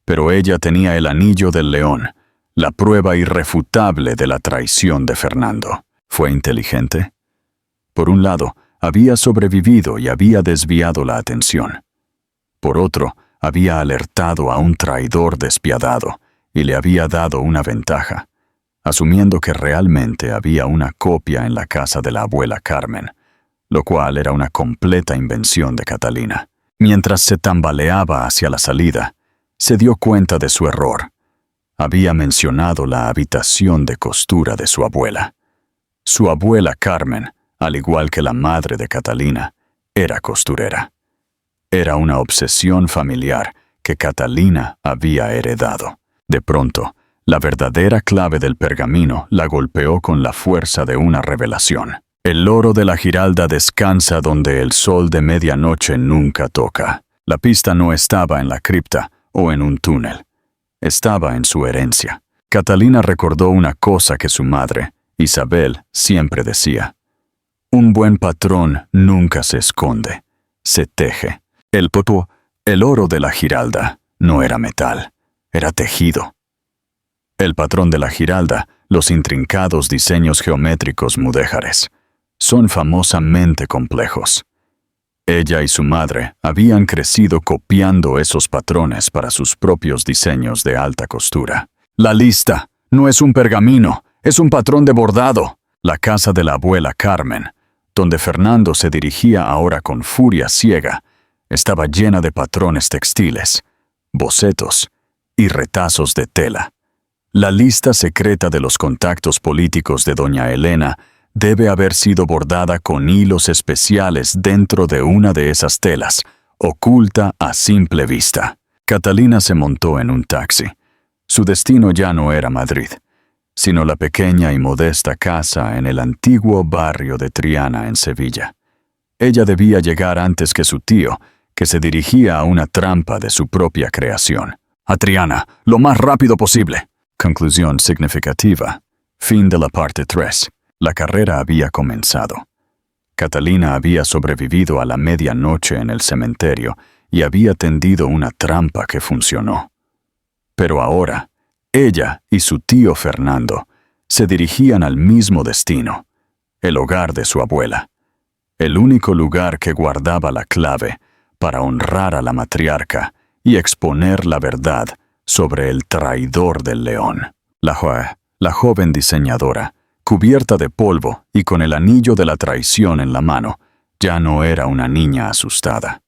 Pero ella tenía el anillo del león, la prueba irrefutable de la traición de Fernando. ¿Fue inteligente? Por un lado, había sobrevivido y había desviado la atención. Por otro, había alertado a un traidor despiadado y le había dado una ventaja, asumiendo que realmente había una copia en la casa de la abuela Carmen, lo cual era una completa invención de Catalina. Mientras se tambaleaba hacia la salida, Se dio cuenta de su error. Había mencionado la habitación de costura de su abuela. Su abuela Carmen, al igual que la madre de Catalina, era costurera. Era una obsesión familiar que Catalina había heredado. De pronto, la verdadera clave del pergamino la golpeó con la fuerza de una revelación. El oro de la Giralda descansa donde el sol de medianoche nunca toca. La pista no estaba en la cripta o en un túnel. Estaba en su herencia. Catalina recordó una cosa que su madre, Isabel, siempre decía. Un buen patrón nunca se esconde, se teje. El oro de la Giralda no era metal, era tejido. El patrón de la Giralda, los intrincados diseños geométricos mudéjares, son famosamente complejos. Ella y su madre habían crecido copiando esos patrones para sus propios diseños de alta costura. La lista no es un pergamino, es un patrón de bordado. La casa de la abuela Carmen, donde Fernando se dirigía ahora con furia ciega, estaba llena de patrones textiles, bocetos y retazos de tela. La lista secreta de los contactos políticos de doña Elena debe haber sido bordada con hilos especiales dentro de una de esas telas, oculta a simple vista. Catalina se montó en un taxi. Su destino ya no era Madrid, sino la pequeña y modesta casa en el antiguo barrio de Triana en Sevilla. Ella debía llegar antes que su tío, que se dirigía a una trampa de su propia creación. A Triana, lo más rápido posible. Conclusión significativa. Fin de la parte 3. La carrera había comenzado. Catalina había sobrevivido a la medianoche en el cementerio y había tendido una trampa que funcionó. Pero ahora, ella y su tío Fernando se dirigían al mismo destino, el hogar de su abuela, el único lugar que guardaba la clave para honrar a la matriarca y exponer la verdad sobre el traidor del león. La joven diseñadora, cubierta de polvo y con el anillo de la traición en la mano, ya no era una niña asustada.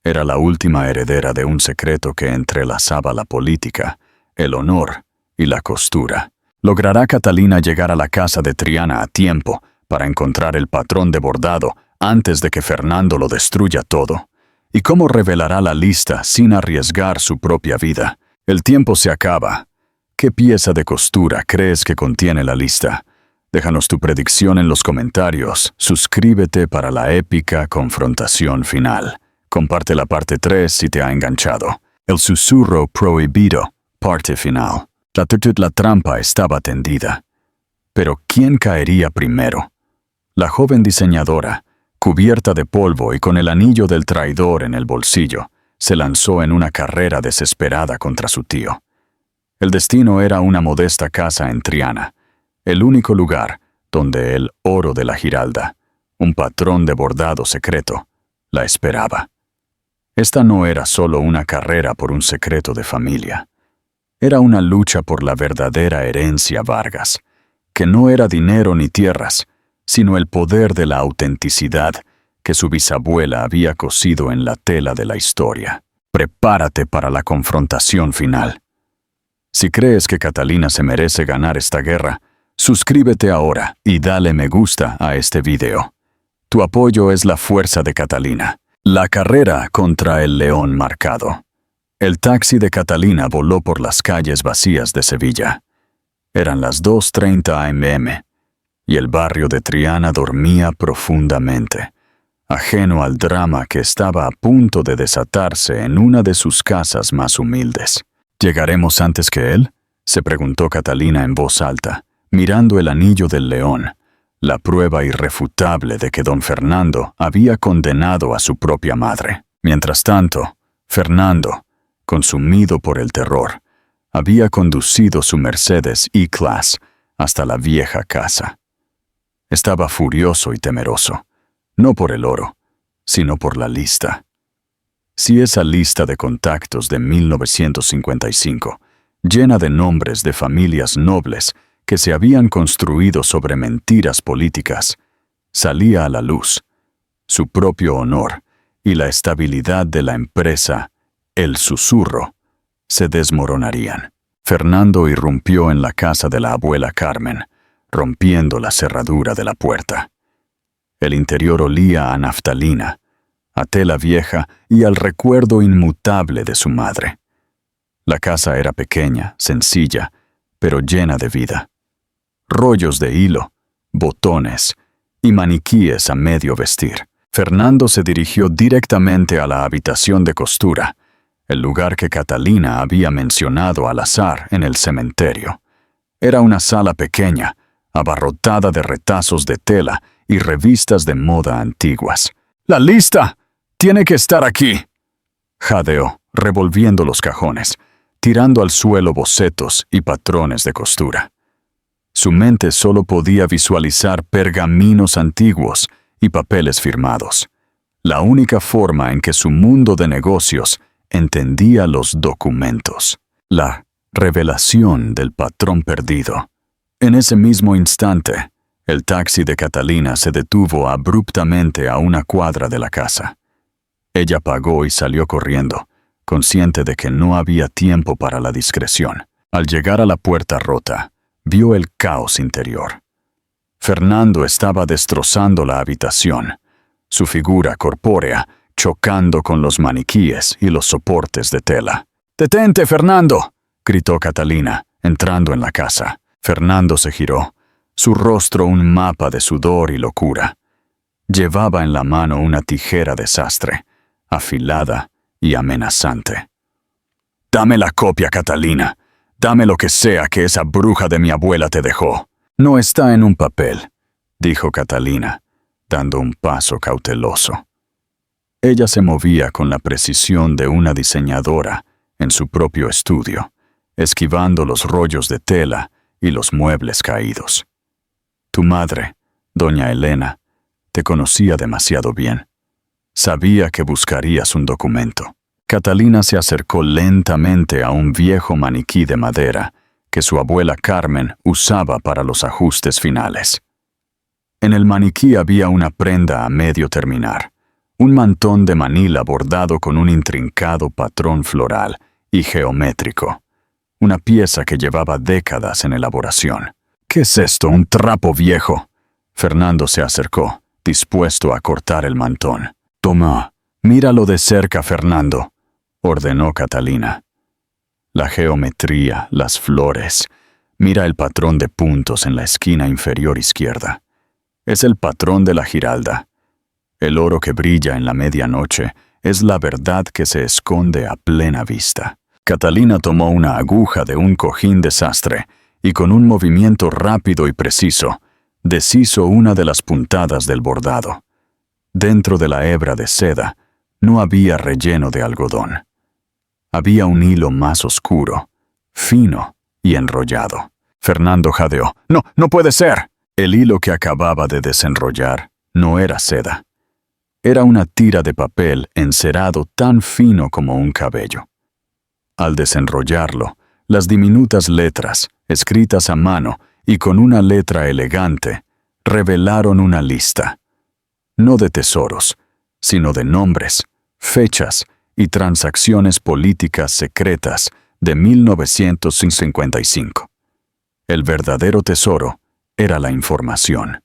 Era la última heredera de un secreto que entrelazaba la política, el honor y la costura. ¿Logrará Catalina llegar a la casa de Triana a tiempo para encontrar el patrón de bordado antes de que Fernando lo destruya todo? ¿Y cómo revelará la lista sin arriesgar su propia vida? El tiempo se acaba. ¿Qué pieza de costura crees que contiene la lista? Déjanos tu predicción en los comentarios. Suscríbete para la épica confrontación final. Comparte la parte 3 si te ha enganchado. El susurro prohibido, parte final. La trampa estaba tendida. Pero ¿quién caería primero? La joven diseñadora, cubierta de polvo y con el anillo del traidor en el bolsillo, se lanzó en una carrera desesperada contra su tío. El destino era una modesta casa en Triana, el único lugar donde el oro de la Giralda, un patrón de bordado secreto, la esperaba. Esta no era solo una carrera por un secreto de familia. Era una lucha por la verdadera herencia Vargas, que no era dinero ni tierras, sino el poder de la autenticidad que su bisabuela había cosido en la tela de la historia. Prepárate para la confrontación final. Si crees que Catalina se merece ganar esta guerra, suscríbete ahora y dale me gusta a este video. Tu apoyo es la fuerza de Catalina. La carrera contra el león marcado. El taxi de Catalina voló por las calles vacías de Sevilla. Eran las 2:30 am, y el barrio de Triana dormía profundamente, ajeno al drama que estaba a punto de desatarse en una de sus casas más humildes. ¿Llegaremos antes que él?, se preguntó Catalina en voz alta, mirando el anillo del león, la prueba irrefutable de que don Fernando había condenado a su propia madre. Mientras tanto, Fernando, consumido por el terror, había conducido su Mercedes E-Class hasta la vieja casa. Estaba furioso y temeroso, no por el oro, sino por la lista. Si esa lista de contactos de 1955, llena de nombres de familias nobles que se habían construido sobre mentiras políticas, salía a la luz, su propio honor y la estabilidad de la empresa, el susurro, se desmoronarían. Fernando irrumpió en la casa de la abuela Carmen, rompiendo la cerradura de la puerta. El interior olía a naftalina, a tela vieja y al recuerdo inmutable de su madre. La casa era pequeña, sencilla, pero llena de vida. Rollos de hilo, botones y maniquíes a medio vestir. Fernando se dirigió directamente a la habitación de costura, el lugar que Catalina había mencionado al azar en el cementerio. Era una sala pequeña, abarrotada de retazos de tela y revistas de moda antiguas. «¡La lista! ¡Tiene que estar aquí!», jadeó, revolviendo los cajones, tirando al suelo bocetos y patrones de costura. Su mente solo podía visualizar pergaminos antiguos y papeles firmados, la única forma en que su mundo de negocios entendía los documentos. La revelación del patrón perdido. En ese mismo instante, el taxi de Catalina se detuvo abruptamente a una cuadra de la casa. Ella pagó y salió corriendo, consciente de que no había tiempo para la discreción. Al llegar a la puerta rota, vio el caos interior. Fernando estaba destrozando la habitación, su figura corpórea chocando con los maniquíes y los soportes de tela. «¡Detente, Fernando!», gritó Catalina, entrando en la casa. Fernando se giró, su rostro un mapa de sudor y locura. Llevaba en la mano una tijera de sastre, afilada y amenazante. «Dame la copia, Catalina. Dame lo que sea que esa bruja de mi abuela te dejó». «No está en un papel», dijo Catalina, dando un paso cauteloso. Ella se movía con la precisión de una diseñadora en su propio estudio, esquivando los rollos de tela y los muebles caídos. «Tu madre, doña Elena, te conocía demasiado bien. Sabía que buscarías un documento». Catalina se acercó lentamente a un viejo maniquí de madera que su abuela Carmen usaba para los ajustes finales. En el maniquí había una prenda a medio terminar, un mantón de Manila bordado con un intrincado patrón floral y geométrico, una pieza que llevaba décadas en elaboración. «¿Qué es esto, un trapo viejo?». Fernando se acercó, dispuesto a cortar el mantón. «Toma, míralo de cerca, Fernando», ordenó Catalina. «La geometría, las flores. Mira el patrón de puntos en la esquina inferior izquierda. Es el patrón de la Giralda. El oro que brilla en la medianoche es la verdad que se esconde a plena vista». Catalina tomó una aguja de un cojín de sastre y con un movimiento rápido y preciso, deshizo una de las puntadas del bordado. Dentro de la hebra de seda no había relleno de algodón. Había un hilo más oscuro, fino y enrollado. Fernando jadeó. «¡No, no puede ser!». El hilo que acababa de desenrollar no era seda. Era una tira de papel encerado tan fino como un cabello. Al desenrollarlo, las diminutas letras, escritas a mano y con una letra elegante, revelaron una lista. No de tesoros, sino de nombres, fechas y transacciones políticas secretas de 1955. El verdadero tesoro era la información.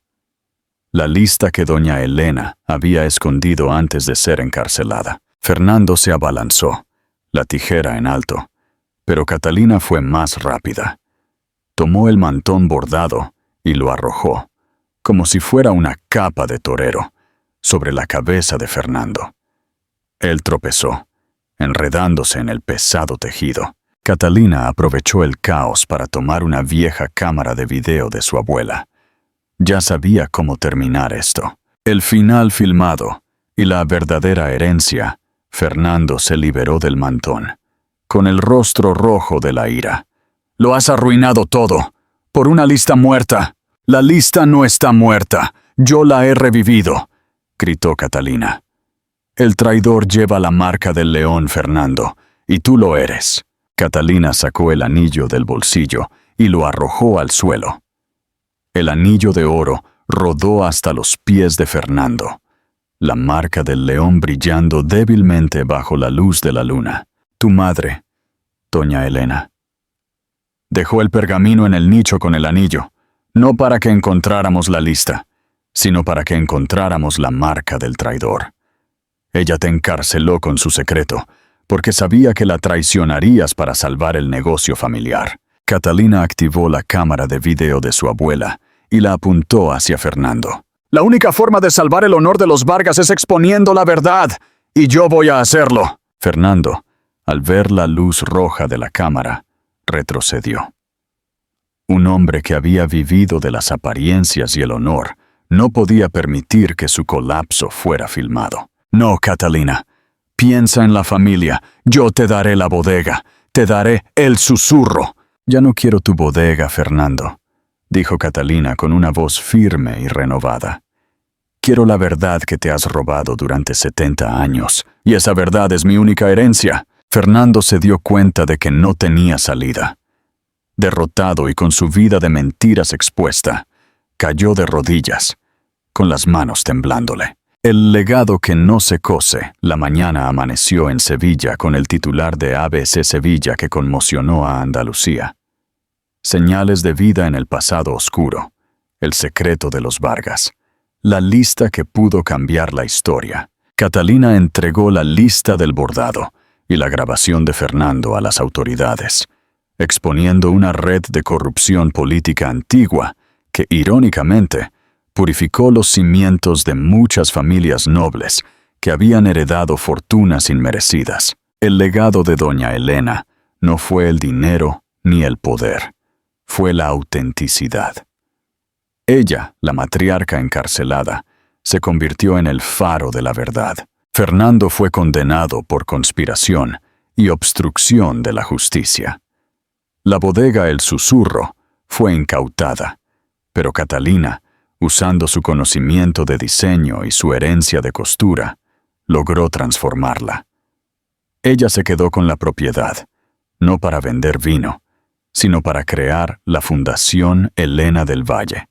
La lista que doña Elena había escondido antes de ser encarcelada. Fernando se abalanzó, la tijera en alto, pero Catalina fue más rápida. Tomó el mantón bordado y lo arrojó, como si fuera una capa de torero, sobre la cabeza de Fernando. Él tropezó, enredándose en el pesado tejido. Catalina aprovechó el caos para tomar una vieja cámara de video de su abuela. Ya sabía cómo terminar esto. El final filmado y la verdadera herencia. Fernando se liberó del mantón, con el rostro rojo de la ira. «Lo has arruinado todo, por una lista muerta». «La lista no está muerta, yo la he revivido», gritó Catalina. «El traidor lleva la marca del león, Fernando, y tú lo eres». Catalina sacó el anillo del bolsillo y lo arrojó al suelo. El anillo de oro rodó hasta los pies de Fernando, la marca del león brillando débilmente bajo la luz de la luna. «Tu madre, doña Elena. Dejó el pergamino en el nicho con el anillo, no para que encontráramos la lista, sino para que encontráramos la marca del traidor. Ella te encarceló con su secreto, porque sabía que la traicionarías para salvar el negocio familiar. Catalina activó la cámara de video de su abuela y la apuntó hacia Fernando. La única forma de salvar el honor de los Vargas es exponiendo la verdad, y yo voy a hacerlo. Fernando, al ver la luz roja de la cámara, retrocedió. Un hombre que había vivido de las apariencias y el honor no podía permitir que su colapso fuera filmado. No, Catalina. Piensa en la familia. Yo te daré la bodega. Te daré el susurro. Ya no quiero tu bodega, Fernando, dijo Catalina con una voz firme y renovada. Quiero la verdad que te has robado durante 70 años, y esa verdad es mi única herencia. Fernando se dio cuenta de que no tenía salida. Derrotado y con su vida de mentiras expuesta, cayó de rodillas, con las manos temblándole. El legado que no se cose. La mañana amaneció en Sevilla con el titular de ABC Sevilla que conmocionó a Andalucía. Señales de vida en el pasado oscuro. El secreto de los Vargas. La lista que pudo cambiar la historia. Catalina entregó la lista del bordado y la grabación de Fernando a las autoridades, exponiendo una red de corrupción política antigua que, irónicamente, purificó los cimientos de muchas familias nobles que habían heredado fortunas inmerecidas. El legado de doña Elena no fue el dinero ni el poder, fue la autenticidad. Ella, la matriarca encarcelada, se convirtió en el faro de la verdad. Fernando fue condenado por conspiración y obstrucción de la justicia. La bodega El Susurro fue incautada, pero Catalina, usando su conocimiento de diseño y su herencia de costura, logró transformarla. Ella se quedó con la propiedad, no para vender vino, sino para crear la Fundación Elena del Valle,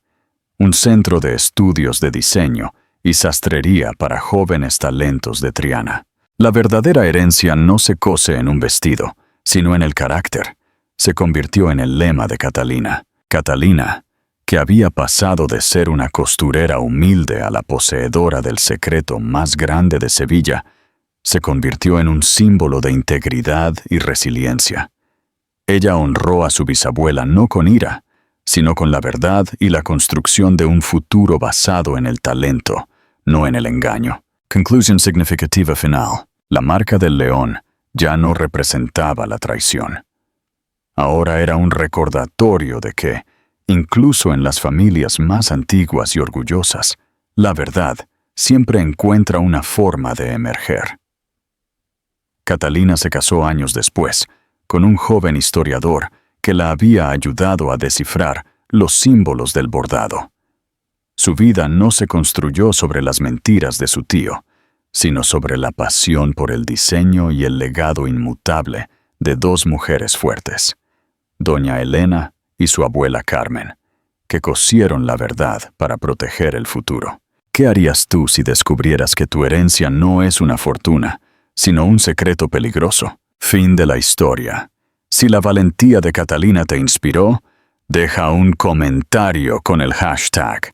un centro de estudios de diseño y sastrería para jóvenes talentos de Triana. La verdadera herencia no se cose en un vestido, sino en el carácter. Se convirtió en el lema de Catalina. Catalina, que había pasado de ser una costurera humilde a la poseedora del secreto más grande de Sevilla, se convirtió en un símbolo de integridad y resiliencia. Ella honró a su bisabuela no con ira, sino con la verdad y la construcción de un futuro basado en el talento, no en el engaño. Conclusión significativa final. La marca del león ya no representaba la traición. Ahora era un recordatorio de que, incluso en las familias más antiguas y orgullosas, la verdad siempre encuentra una forma de emerger. Catalina se casó años después, con un joven historiador que la había ayudado a descifrar los símbolos del bordado. Su vida no se construyó sobre las mentiras de su tío, sino sobre la pasión por el diseño y el legado inmutable de dos mujeres fuertes, doña Elena y su abuela Carmen, que cosieron la verdad para proteger el futuro. ¿Qué harías tú si descubrieras que tu herencia no es una fortuna, sino un secreto peligroso? Fin de la historia. Si la valentía de Catalina te inspiró, deja un comentario con el hashtag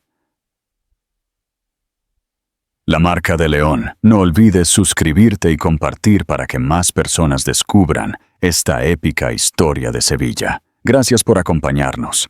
La Marca de León. No olvides suscribirte y compartir para que más personas descubran esta épica historia de Sevilla. Gracias por acompañarnos.